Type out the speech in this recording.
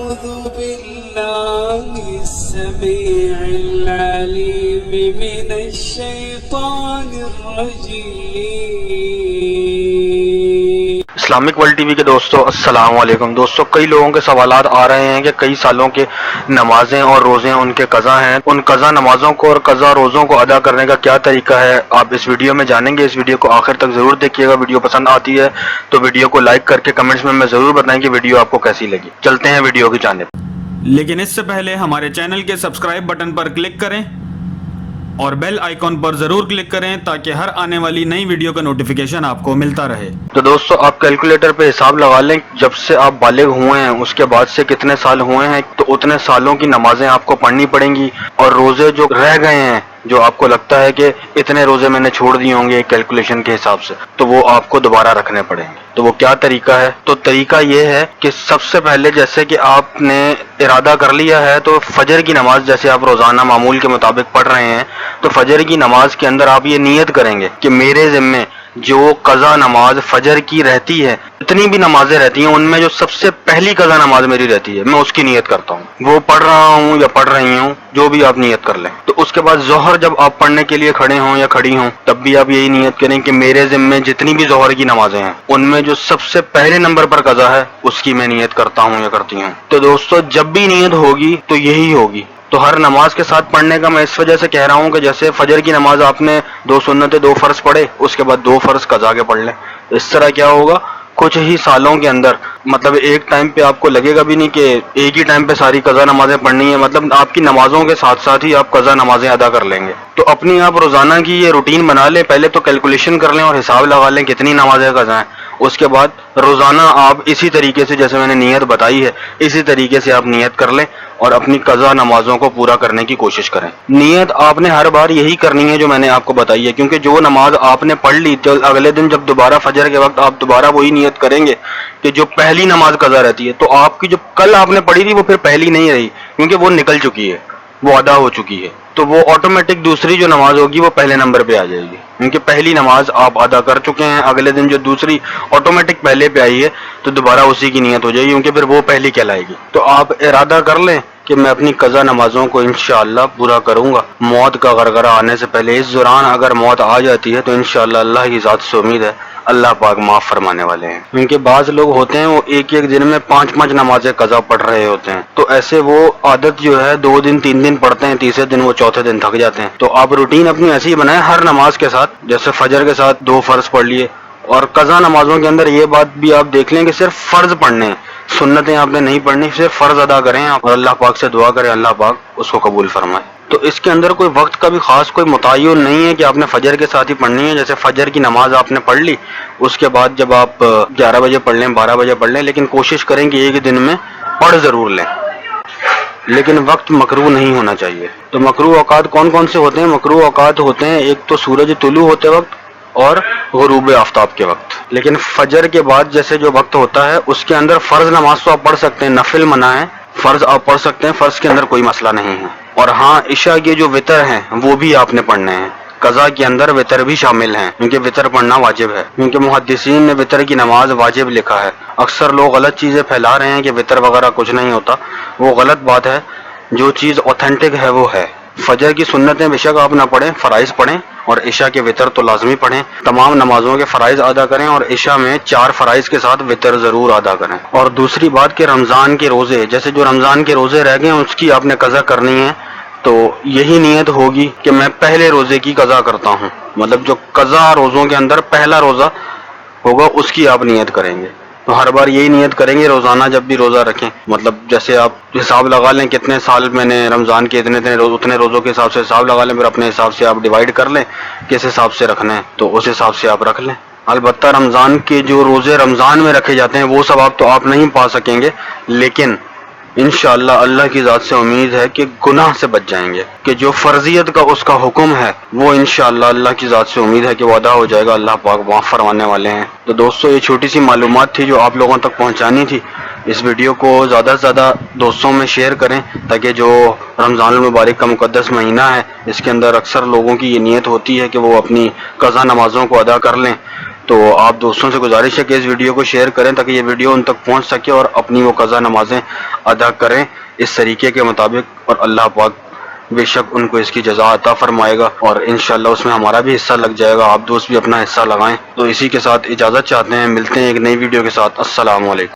أعوذ بالله السميع العليم من الشيطان الرجيم۔ اسلامک ورلڈ ٹی وی کے دوستو السلام علیکم۔ دوستو کئی لوگوں کے سوالات آ رہے ہیں کہ کئی سالوں کے نمازیں اور روزے ان کے قضا ہیں، ان قضا نمازوں کو اور قضا روزوں کو ادا کرنے کا کیا طریقہ ہے، آپ اس ویڈیو میں جانیں گے۔ اس ویڈیو کو آخر تک ضرور دیکھیے گا۔ ویڈیو پسند آتی ہے تو ویڈیو کو لائک کر کے کمنٹس میں ضرور بتائیں کہ ویڈیو آپ کو کیسی لگی۔ چلتے ہیں ویڈیو کی جانب۔ لیکن اس سے پہلے ہمارے چینل کے سبسکرائب بٹن پر کلک کریں اور بیل آئیکن پر ضرور کلک کریں تاکہ ہر آنے والی نئی ویڈیو کا نوٹیفیکیشن آپ کو ملتا رہے۔ تو دوستو آپ کیلکولیٹر پہ حساب لگا لیں، جب سے آپ بالغ ہوئے ہیں اس کے بعد سے کتنے سال ہوئے ہیں، تو اتنے سالوں کی نمازیں آپ کو پڑھنی پڑیں گی، اور روزے جو رہ گئے ہیں، جو آپ کو لگتا ہے کہ اتنے روزے میں نے چھوڑ دیے ہوں گے کیلکولیشن کے حساب سے، تو وہ آپ کو دوبارہ رکھنے پڑیں گے۔ تو وہ کیا طریقہ ہے؟ تو طریقہ یہ ہے کہ سب سے پہلے جیسے کہ آپ نے ارادہ کر لیا ہے، تو فجر کی نماز جیسے آپ روزانہ معمول کے مطابق پڑھ رہے ہیں، تو فجر کی نماز کے اندر آپ یہ نیت کریں گے کہ میرے ذمے جو قضا نماز فجر کی رہتی ہے، جتنی بھی نمازیں رہتی ہیں ان میں جو سب سے پہلی قضا نماز میری رہتی ہے، میں اس کی نیت کرتا ہوں۔ وہ پڑھ رہا ہوں یا پڑھ رہی ہوں، جو بھی آپ نیت کر لیں۔ تو اس کے بعد ظہر جب آپ پڑھنے کے لیے کھڑے ہوں یا کھڑی ہوں، تب بھی آپ یہی نیت کریں کہ میرے ذمے جتنی بھی ظہر کی نمازیں ہیں ان میں جو سب سے پہلے نمبر پر قضا ہے اس کی میں نیت کرتا ہوں یا کرتی ہوں۔ تو دوستو جب بھی نیت ہوگی تو یہی ہوگی۔ تو ہر نماز کے ساتھ پڑھنے کا میں اس وجہ سے کہہ رہا ہوں کہ جیسے فجر کی نماز آپ نے 2 سنتیں 2 فرض پڑھے، اس کے بعد 2 فرض قضا کے پڑھ لیں۔ اس طرح کیا ہوگا، کچھ ہی سالوں کے اندر، مطلب ایک ٹائم پہ آپ کو لگے گا بھی نہیں کہ ایک ہی ٹائم پہ ساری قضا نمازیں پڑھنی ہیں، مطلب آپ کی نمازوں کے ساتھ ساتھ ہی آپ قضا نمازیں ادا کر لیں گے۔ تو اپنی آپ روزانہ کی یہ روٹین بنا لیں، پہلے تو کیلکولیشن کر لیں اور حساب لگا لیں کتنی نمازیں قضا ہیں۔ اس کے بعد روزانہ آپ اسی طریقے سے جیسے میں نے نیت بتائی ہے، اسی طریقے سے آپ نیت کر لیں اور اپنی قضا نمازوں کو پورا کرنے کی کوشش کریں۔ نیت آپ نے ہر بار یہی کرنی ہے جو میں نے آپ کو بتائی ہے، کیونکہ جو نماز آپ نے پڑھ لی تو اگلے دن جب دوبارہ فجر کے وقت آپ دوبارہ وہی نیت کریں گے کہ جو پہلی نماز قضا رہتی ہے، تو آپ کی جو کل آپ نے پڑھی تھی وہ پھر پہلی نہیں رہی، کیونکہ وہ نکل چکی ہے، وہ ادا ہو چکی ہے۔ تو وہ آٹومیٹک دوسری جو نماز ہوگی وہ پہلے نمبر پہ آ جائے گی، کیونکہ پہلی نماز آپ ادا کر چکے ہیں۔ اگلے دن جو دوسری آٹومیٹک پہلے پہ آئی ہے تو دوبارہ اسی کی نیت ہو جائے گی، کیونکہ پھر وہ پہلی کہلائے گی۔ تو آپ ارادہ کر لیں کہ میں اپنی قضا نمازوں کو انشاءاللہ پورا کروں گا موت کا غرغرہ آنے سے پہلے۔ اس دوران اگر موت آ جاتی ہے تو انشاءاللہ اللہ کی ذات سے امید ہے اللہ پاک معاف فرمانے والے ہیں، کیونکہ بعض لوگ ہوتے ہیں وہ ایک دن میں 5 نمازیں قضا پڑھ رہے ہوتے ہیں، تو ایسے وہ عادت جو ہے 2 دن 3 دن پڑھتے ہیں، تیسرے دن وہ چوتھے دن تھک جاتے ہیں۔ تو آپ روٹین اپنی ایسی ہی بنائیں ہر نماز کے ساتھ، جیسے فجر کے ساتھ 2 فرض پڑھ لیے، اور قضا نمازوں کے اندر یہ بات بھی آپ دیکھ لیں کہ صرف فرض پڑھنے ہیں، سنتیں آپ نے نہیں پڑھنی، صرف فرض ادا کریں آپ، اور اللہ پاک سے دعا کریں اللہ پاک اس کو قبول فرمائے۔ تو اس کے اندر کوئی وقت کا بھی خاص کوئی متعین نہیں ہے کہ آپ نے فجر کے ساتھ ہی پڑھنی ہے۔ جیسے فجر کی نماز آپ نے پڑھ لی، اس کے بعد جب آپ 11 بجے پڑھ لیں، 12 بجے پڑھ لیں، لیکن کوشش کریں کہ ایک دن میں پڑھ ضرور لیں، لیکن وقت مکروہ نہیں ہونا چاہیے۔ تو مکروہ اوقات کون کون سے ہوتے ہیں؟ مکروہ اوقات ہوتے ہیں ایک تو سورج طلوع ہوتے وقت اور غروب آفتاب کے وقت۔ لیکن فجر کے بعد جیسے جو وقت ہوتا ہے اس کے اندر فرض نماز تو آپ پڑھ سکتے ہیں، نفل منع ہے، فرض آپ پڑھ سکتے ہیں، فرض کے اندر کوئی مسئلہ نہیں ہے۔ اور ہاں عشاء کے جو وتر ہیں وہ بھی آپ نے پڑھنے ہیں، قضا کے اندر وتر بھی شامل ہیں، کیونکہ وتر پڑھنا واجب ہے، کیونکہ محدثین نے وتر کی نماز واجب لکھا ہے۔ اکثر لوگ غلط چیزیں پھیلا رہے ہیں کہ وتر وغیرہ کچھ نہیں ہوتا، وہ غلط بات ہے۔ جو چیز اوتھینٹک ہے وہ ہے۔ فجر کی سنتیں بے شک آپ نہ پڑھیں، فرائض پڑھیں، اور عشاء کے وتر تو لازمی پڑھیں۔ تمام نمازوں کے فرائض ادا کریں، اور عشاء میں 4 فرائض کے ساتھ وتر ضرور ادا کریں۔ اور دوسری بات کہ رمضان کے روزے، جیسے جو رمضان کے روزے رہ گئے ہیں اس کی آپ نے قضا کرنی ہے، تو یہی نیت ہوگی کہ میں پہلے روزے کی قضا کرتا ہوں، مطلب جو قضا روزوں کے اندر پہلا روزہ ہوگا اس کی آپ نیت کریں گے۔ تو ہر بار یہی نیت کریں گے روزانہ جب بھی روزہ رکھیں، مطلب جیسے آپ حساب لگا لیں کتنے سال میں نے رمضان کے اتنے روزوں کے حساب سے حساب لگا لیں، پھر اپنے حساب سے آپ ڈیوائیڈ کر لیں کس حساب سے رکھنا ہے، تو اس حساب سے آپ رکھ لیں۔ البتہ رمضان کے جو روزے رمضان میں رکھے جاتے ہیں وہ ثواب تو آپ نہیں پا سکیں گے، لیکن انشاءاللہ اللہ کی ذات سے امید ہے کہ گناہ سے بچ جائیں گے، کہ جو فرضیت کا اس کا حکم ہے وہ انشاءاللہ اللہ کی ذات سے امید ہے کہ وہ ادا ہو جائے گا، اللہ پاک معاف فرمانے والے ہیں۔ تو دوستو یہ چھوٹی سی معلومات تھی جو آپ لوگوں تک پہنچانی تھی۔ اس ویڈیو کو زیادہ سے زیادہ دوستوں میں شیئر کریں تاکہ جو رمضان المبارک کا مقدس مہینہ ہے اس کے اندر اکثر لوگوں کی یہ نیت ہوتی ہے کہ وہ اپنی قضا نمازوں کو ادا کر لیں۔ تو آپ دوستوں سے گزارش ہے کہ اس ویڈیو کو شیئر کریں تاکہ یہ ویڈیو ان تک پہنچ سکے اور اپنی وہ قضا نمازیں ادا کریں اس طریقے کے مطابق، اور اللہ پاک بے شک ان کو اس کی جزا عطا فرمائے گا، اور انشاءاللہ اس میں ہمارا بھی حصہ لگ جائے گا۔ آپ دوست بھی اپنا حصہ لگائیں۔ تو اسی کے ساتھ اجازت چاہتے ہیں، ملتے ہیں ایک نئی ویڈیو کے ساتھ۔ السلام علیکم۔